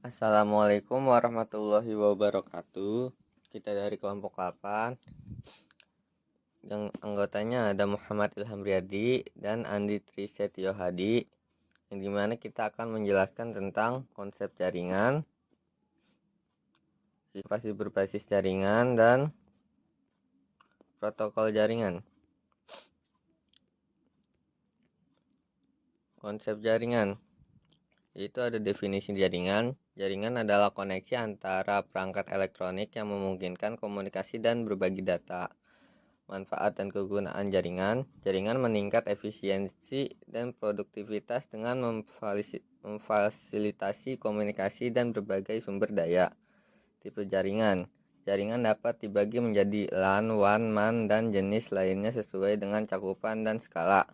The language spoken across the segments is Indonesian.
Assalamualaikum warahmatullahi wabarakatuh. Kita dari kelompok 8 yang anggotanya ada Muhammad Ilham Riyadi dan Andi Trisetyo Hadi, yang dimana kita akan menjelaskan tentang konsep jaringan, sifat berbasis jaringan, dan protokol jaringan. Konsep jaringan itu ada definisi jaringan. Jaringan adalah koneksi antara perangkat elektronik yang memungkinkan komunikasi dan berbagi data. Manfaat dan kegunaan jaringan. Jaringan meningkat efisiensi dan produktivitas dengan memfasilitasi komunikasi dan berbagai sumber daya. Tipe jaringan. Jaringan dapat dibagi menjadi LAN, WAN, MAN, dan jenis lainnya sesuai dengan cakupan dan skala.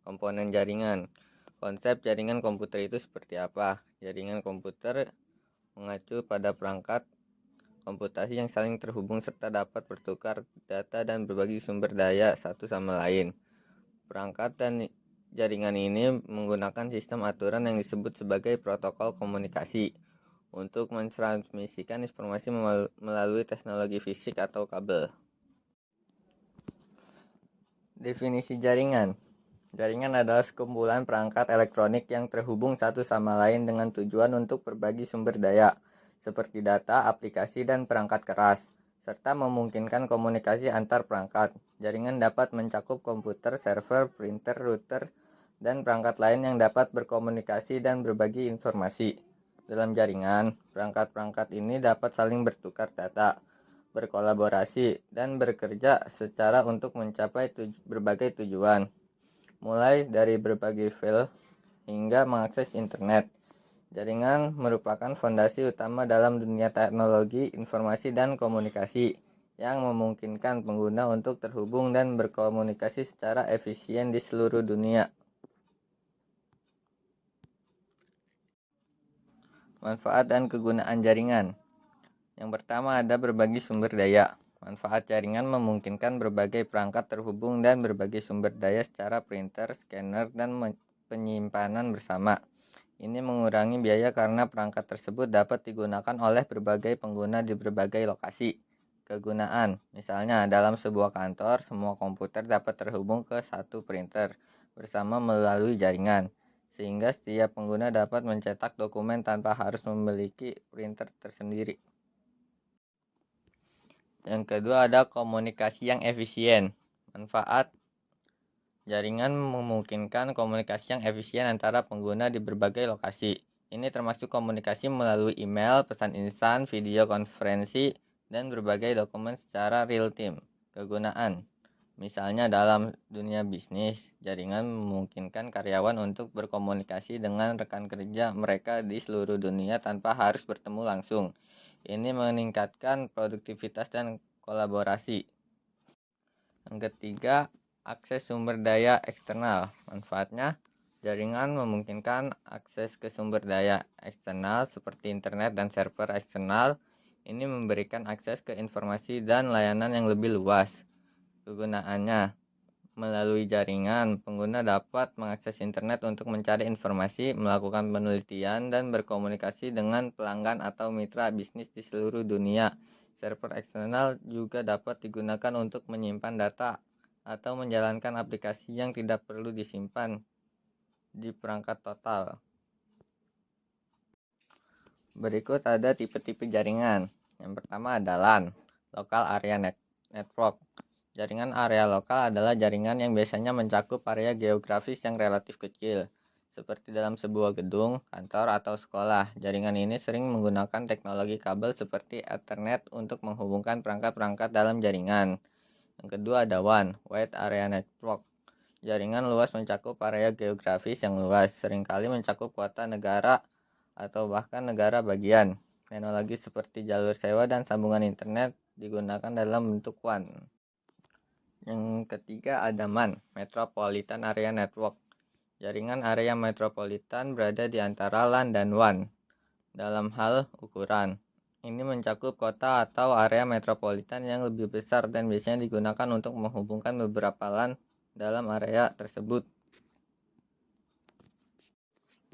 Komponen jaringan. Konsep jaringan komputer itu seperti apa? Jaringan komputer mengacu pada perangkat komputasi yang saling terhubung serta dapat bertukar data dan berbagi sumber daya satu sama lain. Perangkat dan jaringan ini menggunakan sistem aturan yang disebut sebagai protokol komunikasi untuk mentransmisikan informasi melalui teknologi fisik atau kabel. Definisi jaringan. Jaringan adalah sekumpulan perangkat elektronik yang terhubung satu sama lain dengan tujuan untuk berbagi sumber daya, seperti data, aplikasi, dan perangkat keras, serta memungkinkan komunikasi antar perangkat. Jaringan dapat mencakup komputer, server, printer, router, dan perangkat lain yang dapat berkomunikasi dan berbagi informasi. Dalam jaringan, perangkat-perangkat ini dapat saling bertukar data, berkolaborasi, dan bekerja secara untuk mencapai berbagai tujuan, mulai dari berbagi file hingga mengakses internet. Jaringan merupakan fondasi utama dalam dunia teknologi, informasi, dan komunikasi yang memungkinkan pengguna untuk terhubung dan berkomunikasi secara efisien di seluruh dunia. Manfaat dan kegunaan jaringan. Yang pertama ada berbagi sumber daya. Manfaat jaringan memungkinkan berbagai perangkat terhubung dan berbagai sumber daya secara printer, scanner, dan penyimpanan bersama. Ini mengurangi biaya karena perangkat tersebut dapat digunakan oleh berbagai pengguna di berbagai lokasi. Kegunaan, misalnya dalam sebuah kantor, semua komputer dapat terhubung ke satu printer bersama melalui jaringan, sehingga setiap pengguna dapat mencetak dokumen tanpa harus memiliki printer tersendiri. Yang kedua ada komunikasi yang efisien. Manfaat jaringan memungkinkan komunikasi yang efisien antara pengguna di berbagai lokasi. Ini termasuk komunikasi melalui email, pesan instan, video konferensi, dan berbagai dokumen secara real time. Kegunaan, misalnya dalam dunia bisnis, jaringan memungkinkan karyawan untuk berkomunikasi dengan rekan kerja mereka di seluruh dunia tanpa harus bertemu langsung. Ini meningkatkan produktivitas dan kolaborasi. Yang ketiga, akses sumber daya eksternal. Manfaatnya, jaringan memungkinkan akses ke sumber daya eksternal seperti internet dan server eksternal. Ini memberikan akses ke informasi dan layanan yang lebih luas. Kegunaannya, melalui jaringan, pengguna dapat mengakses internet untuk mencari informasi, melakukan penelitian, dan berkomunikasi dengan pelanggan atau mitra bisnis di seluruh dunia. Server eksternal juga dapat digunakan untuk menyimpan data atau menjalankan aplikasi yang tidak perlu disimpan di perangkat total. Berikut ada tipe-tipe jaringan. Yang pertama ada LAN, Local Area Network. Jaringan area lokal adalah jaringan yang biasanya mencakup area geografis yang relatif kecil, seperti dalam sebuah gedung, kantor, atau sekolah. Jaringan ini sering menggunakan teknologi kabel seperti Ethernet untuk menghubungkan perangkat-perangkat dalam jaringan. Yang kedua ada WAN, Wide Area Network. Jaringan luas mencakup area geografis yang luas, seringkali mencakup kota, negara, atau bahkan negara bagian. Teknologi seperti jalur sewa dan sambungan internet digunakan dalam bentuk WAN. Yang ketiga ada MAN, Metropolitan Area Network. Jaringan area metropolitan berada di antara LAN dan WAN dalam hal ukuran. Ini mencakup kota atau area metropolitan yang lebih besar dan biasanya digunakan untuk menghubungkan beberapa LAN dalam area tersebut.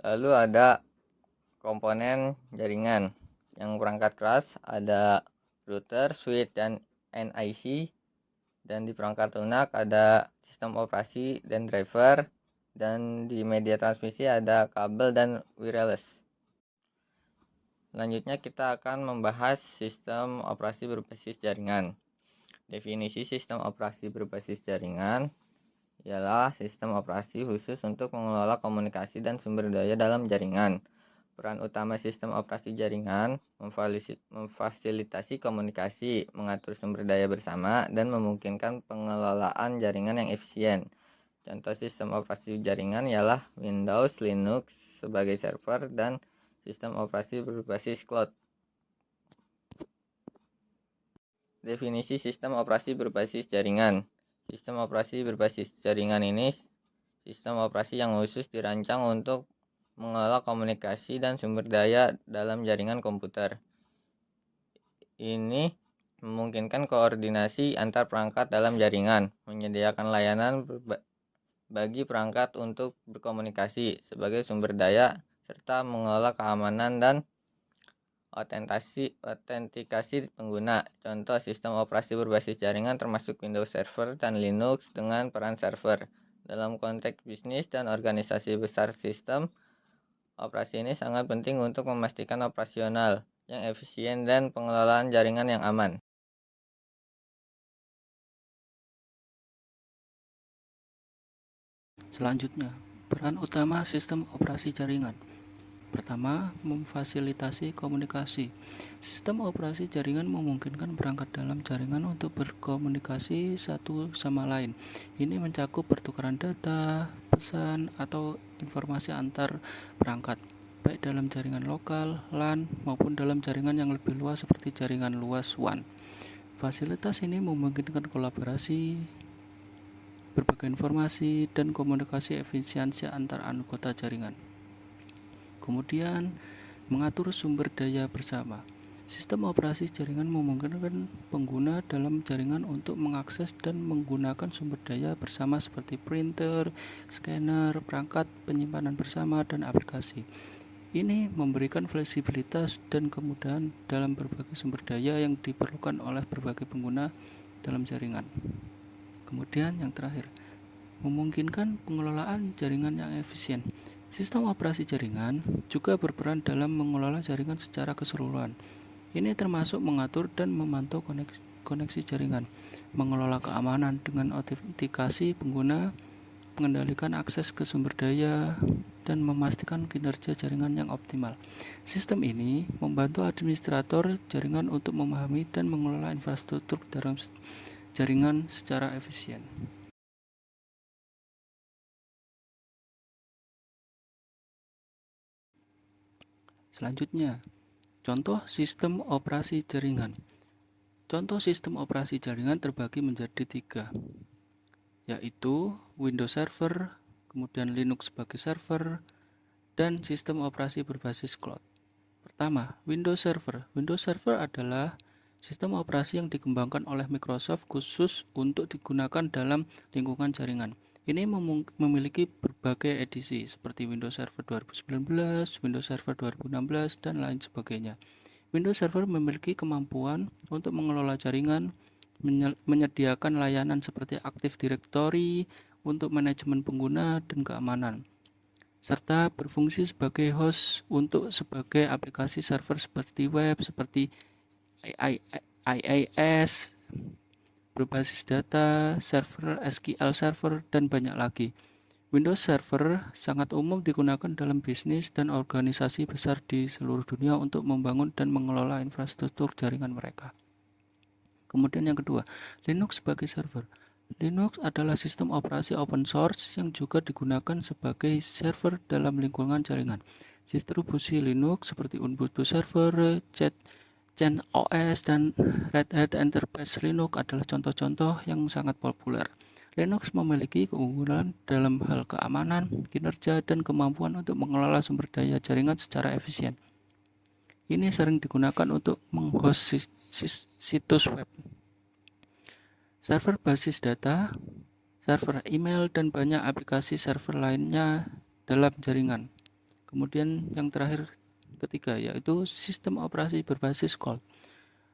Lalu ada komponen jaringan. Yang perangkat keras ada router, switch, dan NIC. Dan di perangkat lunak ada sistem operasi dan driver. Dan di media transmisi ada kabel dan wireless. Selanjutnya kita akan membahas sistem operasi berbasis jaringan. Definisi sistem operasi berbasis jaringan ialah sistem operasi khusus untuk mengelola komunikasi dan sumber daya dalam jaringan. Peran utama sistem operasi jaringan memfasilitasi komunikasi, mengatur sumber daya bersama, dan memungkinkan pengelolaan jaringan yang efisien. Contoh sistem operasi jaringan ialah Windows, Linux sebagai server, dan sistem operasi berbasis cloud. Definisi sistem operasi berbasis jaringan. Sistem operasi berbasis jaringan ini sistem operasi yang khusus dirancang untuk mengelola komunikasi dan sumber daya dalam jaringan komputer. Ini memungkinkan koordinasi antar perangkat dalam jaringan, menyediakan layanan bagi perangkat untuk berkomunikasi sebagai sumber daya, serta mengelola keamanan dan autentikasi pengguna. Contoh sistem operasi berbasis jaringan termasuk Windows Server dan Linux dengan peran server. Dalam konteks bisnis dan organisasi besar, sistem operasi ini sangat penting untuk memastikan operasional yang efisien dan pengelolaan jaringan yang aman. Selanjutnya, peran utama sistem operasi jaringan. Pertama, memfasilitasi komunikasi. Sistem operasi jaringan memungkinkan perangkat dalam jaringan untuk berkomunikasi satu sama lain. Ini mencakup pertukaran data, pesan, atau informasi antar perangkat, baik dalam jaringan lokal, LAN, maupun dalam jaringan yang lebih luas seperti jaringan luas WAN. Fasilitas ini memungkinkan kolaborasi, berbagai informasi, dan komunikasi efisiensi antar anggota jaringan. Kemudian, mengatur sumber daya bersama. Sistem operasi jaringan memungkinkan pengguna dalam jaringan untuk mengakses dan menggunakan sumber daya bersama seperti printer, scanner, perangkat penyimpanan bersama, dan aplikasi. Ini memberikan fleksibilitas dan kemudahan dalam berbagai sumber daya yang diperlukan oleh berbagai pengguna dalam jaringan. Kemudian yang terakhir, memungkinkan pengelolaan jaringan yang efisien. Sistem operasi jaringan juga berperan dalam mengelola jaringan secara keseluruhan. Ini termasuk mengatur dan memantau koneksi jaringan, mengelola keamanan dengan autentikasi pengguna, mengendalikan akses ke sumber daya, dan memastikan kinerja jaringan yang optimal. Sistem ini membantu administrator jaringan untuk memahami dan mengelola infrastruktur dalam jaringan secara efisien. Selanjutnya, contoh sistem operasi jaringan. Contoh sistem operasi jaringan terbagi menjadi 3, yaitu Windows Server, kemudian Linux sebagai server, dan sistem operasi berbasis cloud. Pertama, Windows Server. Windows Server adalah sistem operasi yang dikembangkan oleh Microsoft khusus untuk digunakan dalam lingkungan jaringan. Ini memiliki berbagai edisi seperti Windows Server 2019, Windows Server 2016, dan lain sebagainya. Windows Server memiliki kemampuan untuk mengelola jaringan, menyediakan layanan seperti Active Directory untuk manajemen pengguna dan keamanan, serta berfungsi sebagai host untuk sebagai aplikasi server seperti web, seperti IaaS, berbasis data, server SQL Server, dan banyak lagi. Windows Server sangat umum digunakan dalam bisnis dan organisasi besar di seluruh dunia untuk membangun dan mengelola infrastruktur jaringan mereka. Kemudian yang kedua, Linux sebagai server. Linux adalah sistem operasi open source yang juga digunakan sebagai server dalam lingkungan jaringan. Distribusi Linux seperti Ubuntu Server, CentOS, dan Red Hat Enterprise Linux adalah contoh-contoh yang sangat populer. Linux memiliki keunggulan dalam hal keamanan, kinerja, dan kemampuan untuk mengelola sumber daya jaringan secara efisien. Ini sering digunakan untuk menghost situs web, server basis data, server email, dan banyak aplikasi server lainnya dalam jaringan. Kemudian yang terakhir, ketiga yaitu sistem operasi berbasis COLT.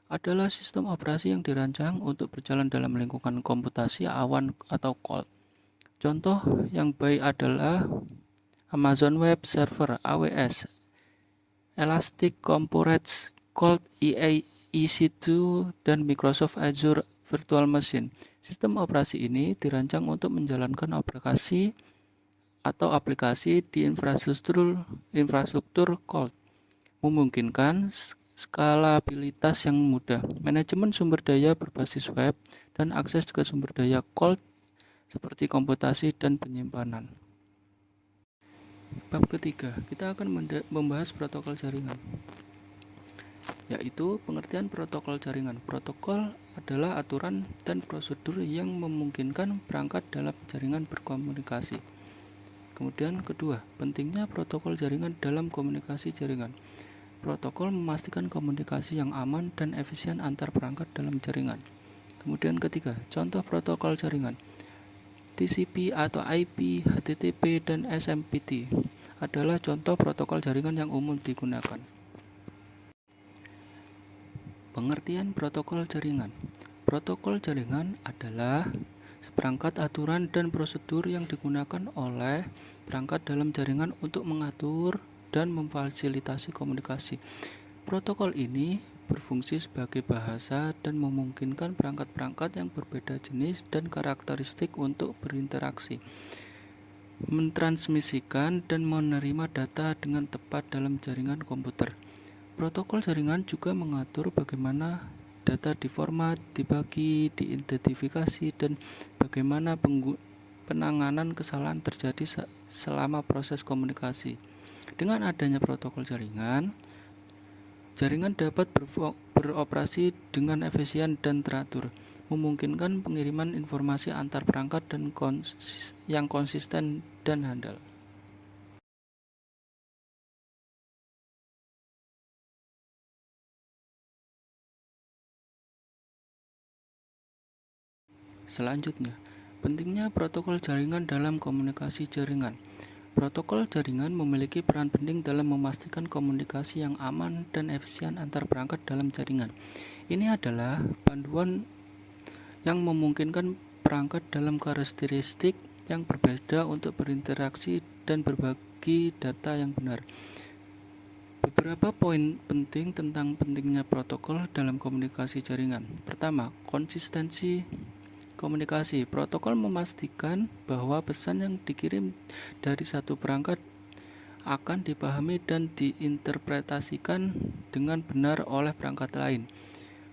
Adalah sistem operasi yang dirancang untuk berjalan dalam lingkungan komputasi awan atau COLT. Contoh yang baik adalah Amazon Web Server (AWS), Elastic Components Cold EC2, dan Microsoft Azure Virtual Machine. Sistem operasi ini dirancang untuk menjalankan aplikasi atau aplikasi di infrastruktur cold, memungkinkan skalabilitas yang mudah, manajemen sumber daya berbasis web, dan akses ke sumber daya cold seperti komputasi dan penyimpanan. Bab ketiga, kita akan membahas protokol jaringan, yaitu pengertian protokol jaringan. Protokol adalah aturan dan prosedur yang memungkinkan perangkat dalam jaringan berkomunikasi. Kemudian kedua, pentingnya protokol jaringan dalam komunikasi jaringan. Protokol memastikan komunikasi yang aman dan efisien antar perangkat dalam jaringan. Kemudian ketiga, contoh protokol jaringan. TCP atau IP, HTTP, dan SMPT adalah contoh protokol jaringan yang umum digunakan. Pengertian protokol jaringan. Protokol jaringan adalah seperangkat aturan dan prosedur yang digunakan oleh perangkat dalam jaringan untuk mengatur dan memfasilitasi komunikasi. Protokol ini berfungsi sebagai bahasa dan memungkinkan perangkat-perangkat yang berbeda jenis dan karakteristik untuk berinteraksi, mentransmisikan dan menerima data dengan tepat dalam jaringan komputer. Protokol jaringan juga mengatur bagaimana data diformat, dibagi, diidentifikasi, dan bagaimana penanganan kesalahan terjadi selama proses komunikasi. Dengan adanya protokol jaringan dapat beroperasi dengan efisien dan teratur, memungkinkan pengiriman informasi antar perangkat dan yang konsisten dan handal. Selanjutnya, pentingnya protokol jaringan dalam komunikasi jaringan. Protokol jaringan memiliki peran penting dalam memastikan komunikasi yang aman dan efisien antar perangkat dalam jaringan. Ini adalah panduan yang memungkinkan perangkat dalam karakteristik yang berbeda untuk berinteraksi dan berbagi data yang benar. Beberapa poin penting tentang pentingnya protokol dalam komunikasi jaringan. Pertama, konsistensi komunikasi. Protokol memastikan bahwa pesan yang dikirim dari satu perangkat akan dipahami dan diinterpretasikan dengan benar oleh perangkat lain,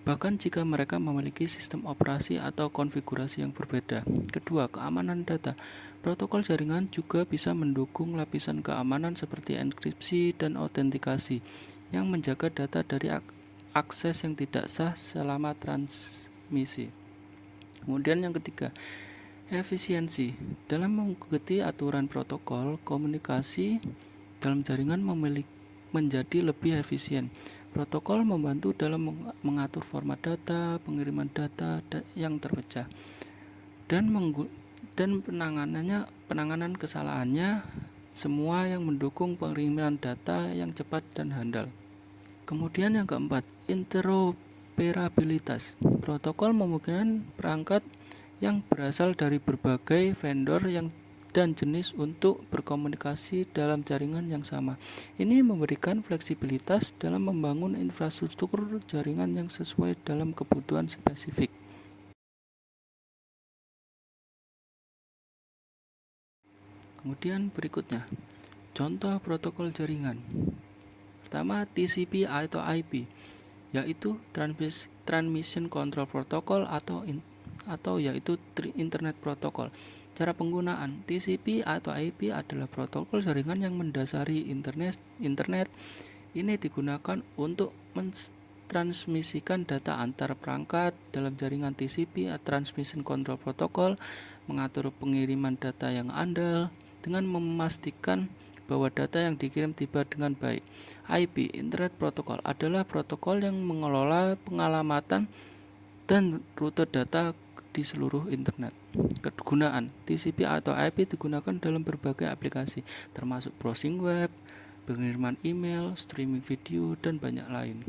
bahkan jika mereka memiliki sistem operasi atau konfigurasi yang berbeda. Kedua, keamanan data. Protokol jaringan juga bisa mendukung lapisan keamanan seperti enkripsi dan autentikasi yang menjaga data dari akses yang tidak sah selama transmisi. Kemudian yang ketiga, efisiensi. Dalam mengikuti aturan protokol, komunikasi dalam jaringan menjadi lebih efisien. Protokol membantu dalam mengatur format data, pengiriman data yang terpecah, dan penanganan kesalahannya, semua yang mendukung pengiriman data yang cepat dan handal. Kemudian yang keempat, interoperabilitas. Protokol memungkinkan perangkat yang berasal dari berbagai vendor dan jenis untuk berkomunikasi dalam jaringan yang sama. Ini memberikan fleksibilitas dalam membangun infrastruktur jaringan yang sesuai dalam kebutuhan spesifik. Kemudian berikutnya, contoh protokol jaringan. Pertama, TCP atau IP, yaitu Transmission Control Protocol atau yaitu Internet Protocol. Cara penggunaan TCP atau IP adalah protokol jaringan yang mendasari internet. Ini digunakan untuk mentransmisikan data antar perangkat dalam jaringan. TCP atau Transmission Control Protocol mengatur pengiriman data yang andal dengan memastikan bahwa data yang dikirim tiba dengan baik. IP, Internet Protocol, adalah protokol yang mengelola pengalamatan dan rute data di seluruh internet. Kegunaan TCP atau IP digunakan dalam berbagai aplikasi, termasuk browsing web, pengiriman email, streaming video, dan banyak lain.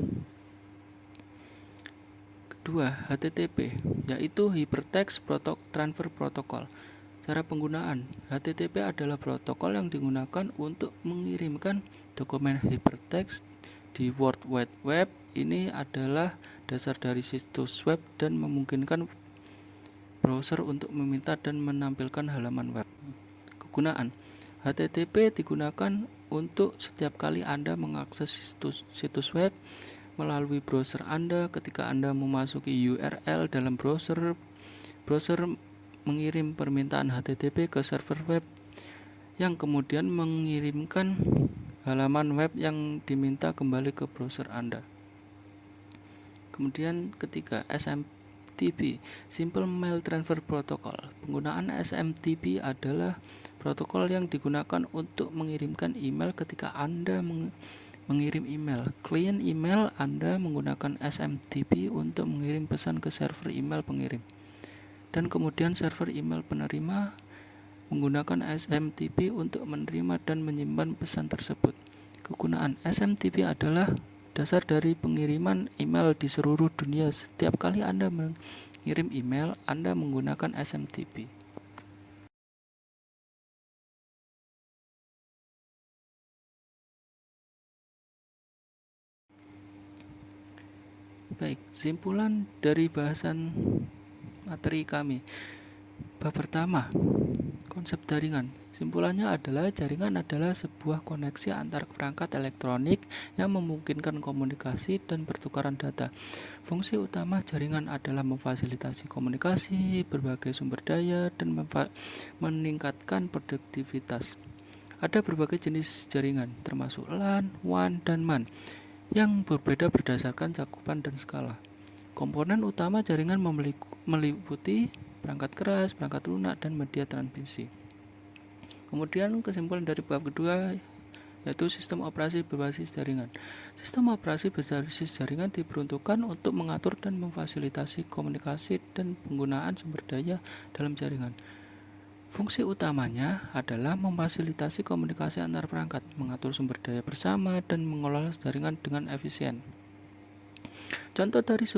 Kedua, HTTP, yaitu Hypertext Transfer Protocol. Cara penggunaan HTTP adalah protokol yang digunakan untuk mengirimkan dokumen hypertext di World Wide Web. Ini adalah dasar dari situs web dan memungkinkan browser untuk meminta dan menampilkan halaman web. Kegunaan HTTP digunakan untuk setiap kali Anda mengakses situs web melalui browser Anda. Ketika Anda memasuki URL dalam browser mengirim permintaan HTTP ke server web yang kemudian mengirimkan halaman web yang diminta kembali ke browser Anda. Kemudian ketiga, SMTP, Simple Mail Transfer Protocol. Penggunaan SMTP adalah protokol yang digunakan untuk mengirimkan email ketika Anda mengirim email. Klien email Anda menggunakan SMTP untuk mengirim pesan ke server email pengirim. Dan kemudian server email penerima menggunakan SMTP untuk menerima dan menyimpan pesan tersebut. Kegunaan SMTP adalah dasar dari pengiriman email di seluruh dunia. Setiap kali Anda mengirim email, Anda menggunakan SMTP. Baik, simpulan dari bahasan materi kami. Bab pertama, konsep jaringan. Simpulannya adalah jaringan adalah sebuah koneksi antar perangkat elektronik yang memungkinkan komunikasi dan pertukaran data. Fungsi utama jaringan adalah memfasilitasi komunikasi, berbagai sumber daya, dan meningkatkan produktivitas. Ada berbagai jenis jaringan, termasuk LAN, WAN, dan MAN, yang berbeda berdasarkan cakupan dan skala. Komponen utama jaringan meliputi perangkat keras, perangkat lunak, dan media transmisi. Kemudian kesimpulan dari bab kedua yaitu sistem operasi berbasis jaringan. Sistem operasi berbasis jaringan diperuntukkan untuk mengatur dan memfasilitasi komunikasi dan penggunaan sumber daya dalam jaringan. Fungsi utamanya adalah memfasilitasi komunikasi antar perangkat, mengatur sumber daya bersama, dan mengelola jaringan dengan efisien. Contoh dari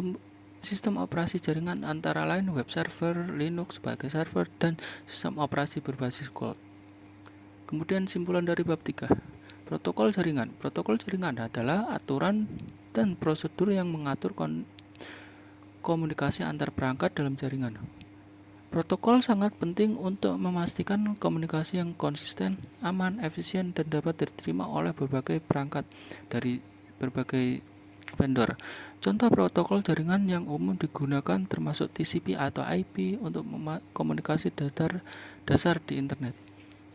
sistem operasi jaringan antara lain web server, Linux sebagai server, dan sistem operasi berbasis cloud. Kemudian simpulan dari bab 3. Protokol jaringan. Protokol jaringan adalah aturan dan prosedur yang mengatur komunikasi antar perangkat dalam jaringan. Protokol sangat penting untuk memastikan komunikasi yang konsisten, aman, efisien, dan dapat diterima oleh berbagai perangkat dari berbagai vendor. Contoh protokol jaringan yang umum digunakan termasuk TCP atau IP untuk komunikasi dasar di internet,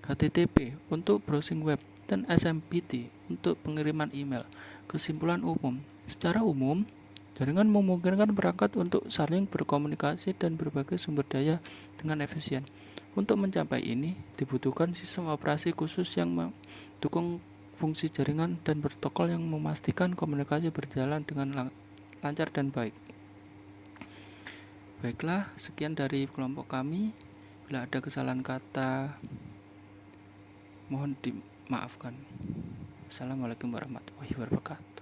HTTP untuk browsing web, dan SMPT untuk pengiriman email. Kesimpulan umum. Secara umum, jaringan memungkinkan perangkat untuk saling berkomunikasi dan berbagai sumber daya dengan efisien. Untuk mencapai ini, dibutuhkan sistem operasi khusus yang mendukung fungsi jaringan dan protokol yang memastikan komunikasi berjalan dengan lancar dan baik. Baiklah, sekian dari kelompok kami. Bila ada kesalahan kata, mohon dimaafkan. Assalamualaikum warahmatullahi wabarakatuh.